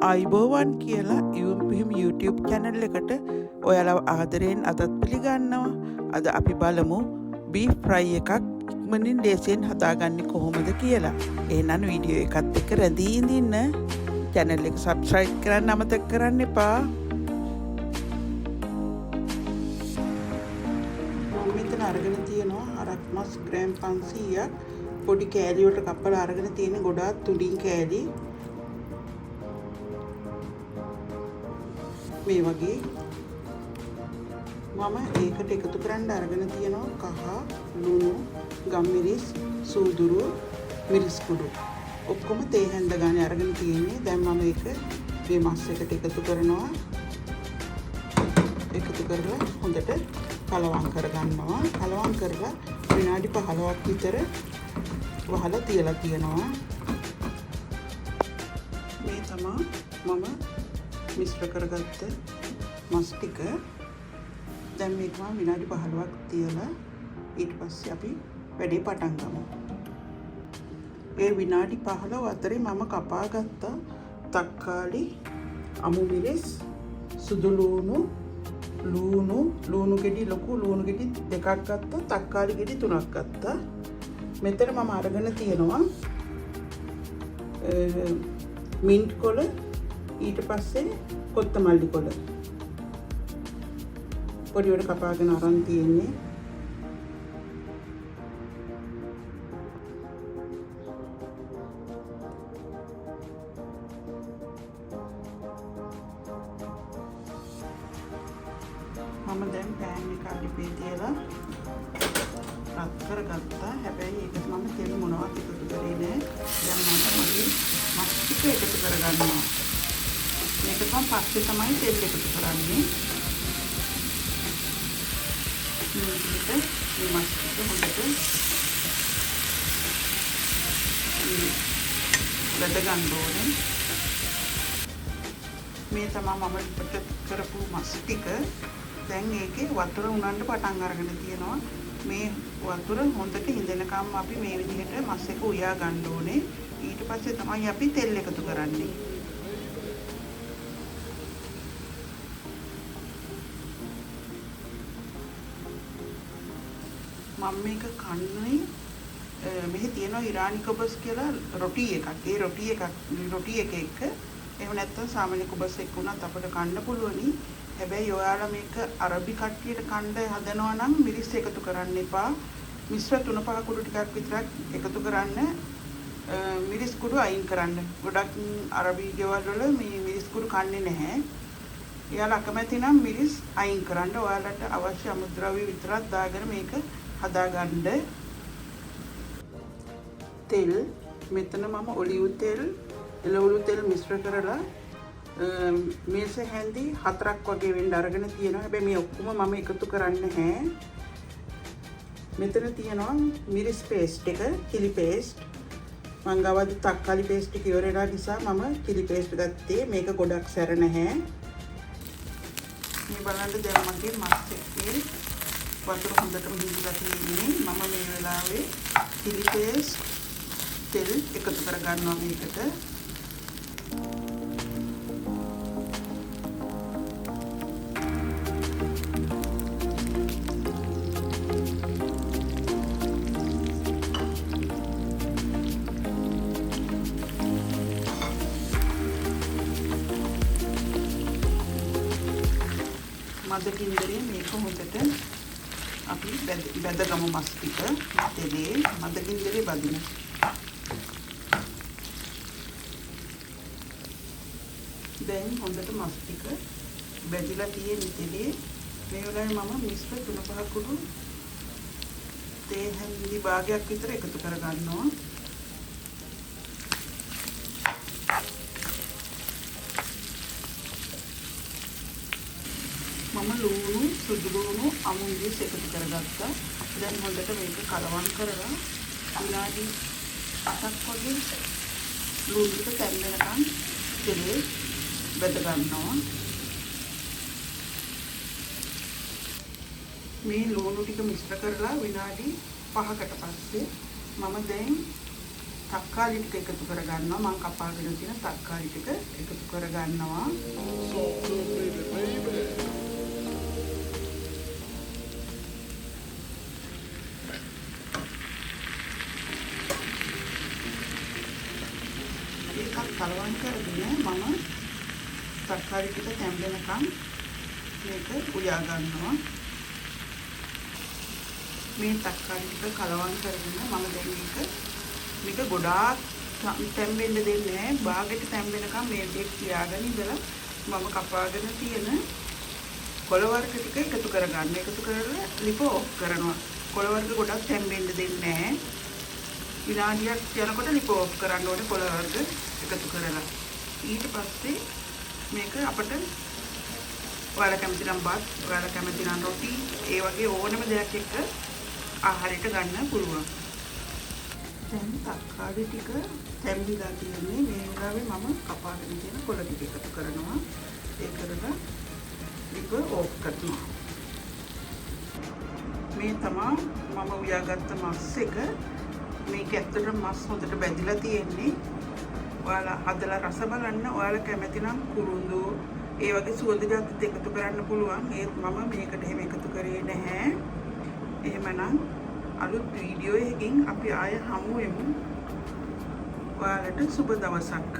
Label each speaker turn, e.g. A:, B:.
A: ආයිබෝවන් කියලා UMPM YouTube channel එකට ඔයාලව ආදරයෙන් අදත් පිළිගන්නවා. අද අපි බලමු beef fry එකක් ඉක්මනින් ලේසියෙන් හදාගන්නේ කොහොමද කියලා. එහෙනම් වීඩියෝ එකත් එක්ක රැඳී ඉඳින්න. channel එක subscribe කරන්න අමතක කරන්න එපා. මම මෙතන අරගෙන තියෙනවා හරක් මස් ග්‍රෑම් 500ක්. පොඩි කෑලි වලට කපලා අරගෙන තියෙන ගොඩාක් තුඩින් කෑලි. මේ වගේ මම ඒකට එකතු කරන්න අරගෙන තියෙනවා කහ, ලුණු, ගම්මිරිස්, සූදුරු, මිරිස් කුඩු. ඔක්කොම තේ හැන්ද ගානේ අරගෙන තියෙන්නේ. දැන් මම ඒක මේ මස් එකට එකතු කරනවා. එකතු කරලා හොඳට කලවම් කරගන්නවා. කලවම් කරලා විනාඩි 15ක් විතර වහලා තියලා තියෙනවා. මේ තමයි මම මිශ්‍ර කරගත්ත මස් ටික. දැන් මේක මම විනාඩි 15ක් තියලා ඊට පස්සේ අපි වැඩේ පටන් ගමු. ඒ විනාඩි 15 අතරේ මම කපාගත්ත තක්කාලි, අමු මිරිස්, සුදු ලුණු ගෙඩි ලොකු ලුණු ගෙඩි දෙකක් ගත්තා, තක්කාලි ගෙඩි 3ක් ගත්තා. මෙතන මම අරගෙන තියෙනවා මින්ට් කොළ, ඊට පස්සේ කොත්තමල්ලි කොළ පොඩිවට කපාගෙන අරන් තියෙන්නේ. මම දැන් පෑන් එක අඩිපේ තියලා රත් කරගත්තා. හැබැයි ඒකට මම තෙල් මොනවත් එකතු කරේ නෑ. දැන් මම මගේ මස් ටික එකතු කරගන්නවා. මේක මම පස්සේ තමයි තෙල් එකතු කරන්නේ. මේ විදිහට මේ මස් ටික හොඳට බෙද ගන්න ඕනේ. මේ තමයි මම පිට කරපු මස් ටික. දැන් ඒකේ වතුර උනන්න පටන් අරගෙන තියෙනවා. මේ වතුර හොඳට හිඳෙනකම් අපි මේ විදිහට මස් එක උයා ගන්න ඕනේ. ඊට පස්සේ තමයි අපි තෙල් එකතු කරන්නේ. මම මේක කන්නේ මෙහි තියෙනවා ඉරානි කොබස් කියලා රොටි එකක්. ඒ රොටි එක එක්ක එහෙම නැත්නම් සාමාන්‍ය කොබස් එක්ක උනත් අපිට කන්න පුළුවනි. හැබැයි ඔයාලා මේක අරබි කට්ටියට කන්න හදනවා නම් මිරිස් එකතු කරන්න එපා. මිශ්‍ර 3-5 කුඩු ටිකක් විතරක් එකතු කරන්න. මිරිස් කුඩු අයින් කරන්න. ගොඩක් අරබි ගෙවල් වල මේ මිරිස් කුඩු කන්නේ නැහැ. එයාලා අකමැති නම් මිරිස් අයින් කරන්න. ඔයාලට අවශ්‍ය අමුද්‍රව්‍ය විතරක් දාගෙන මේක හදාගන්න. තෙල් මෙතන මම ඔලිව් තෙල්, එළවලු තෙල් මිශ්‍ර කරලා මේස හැන්දි 4ක් වගේ වෙන්න අරගෙන තියෙනවා. හැබැයි මේ ඔක්කොම මම එකතු කරන්නේ නැහැ. මෙතන තියෙනවා මිරිස් පේස්ට් එක, chili paste. මං ගාවද තක්කාලි පේස්ට් එක ඉවරලා නිසා මම chili paste ගත්තේ. මේක ගොඩක් සැර නැහැ. මේ බලන්න දැන් මගේ මස් එකේ වතුර හොඳටම හිඳලා තියෙන්නේ. මම මේ වෙලාවේ chili paste තෙල් එකතු කර ගන්නවා මේකට. මදකින්දරේ මේක හොඳට අපි බැදගමු මස් ටික. තෙලේ මදකින්දරේ බදින. දැන් හොඳට මස් ටික බැදිලා තියෙන තෙලේ මේ වෙලාවේ මම මිශ්‍ර 3-5 කුඩු තේ හැන්දි භාගයක් විතර එකතු කර ගන්නවා. මම ලුණු, සුදු ලුණු, අමු මිරිස් එකතු කරගත්තා. දැන් හොඳට මේක කලවම් කරලා විනාඩි 8ක් වගේ ලුණු ටික තැම්බෙනකන් තෙලේ බෙද ගන්නවා. මේ ලුණු ටික මිශ්‍ර කරලා විනාඩි 5කට පස්සේ මම දැන් තක්කාලි ටික එකතු කරගන්නවා. මම කපාගෙන තියෙන තක්කාලි ටික එකතු කරගන්නවා. ඒකත් කලවම් කරගෙන මම තක්කාලි ටික තැම්බෙනකම් මේක උයා ගන්නවා. මේ තක්කාලි ටික කලවම් කරගෙන මම දැන් මේක ගොඩාක් තැම්බෙන්න දෙන්නේ නැහැ. බාගෙට තැම්බෙනකම් මේ දෙක තියාගෙන ඉඳලා මම කපාගෙන තියෙන කොළ වර්ග ටික එකතු කරගන්න. එකතු කරලා ලිප ඔෆ් කරනවා. කොළ වර්ග ගොඩක් තැම්බෙන්න දෙන්නේ නැහැ. විනාඩියක් යනකොට ලිප ඔෆ් කරන්න ඕනේ කොළ වර්ග එකතු කරලා. ඊට පස්සේ මේක අපිට ඔයාලා කැමති නම් බත්, ඔයාලා කැමති නම් රොටි, ඒ වගේ ඕනම දෙයක් එක්ක ආහාරයට ගන්න පුළුවන්. දැන් තක්කාලි ටික තැම්බිලා තියෙන්නේ. මේ වෙලාවේ මම කපාගෙන තියෙන කොළ ටික එකතු කරනවා. ඒ කරලා ලිප ඕෆ් කරනවා. මේ තමයි මම උයාගත්ත මස් එක. මේක ඇත්තටම මස් හොඳට බැඳිලා තියෙන්නේ. ඔයාලා හදලා රස බලන්න. ඔයාලා කැමති නම් කුරුඳු ඒ වගේ සුවඳ જાතිත් එකතු කරන්න පුළුවන්. ඒත් මම මේකට එහෙම එකතු කරේ නැහැ. එහෙමනම් අලුත් වීඩියෝ එකකින් අපි ආය හමු වෙමු. ඔයාලට සුබ දවසක්.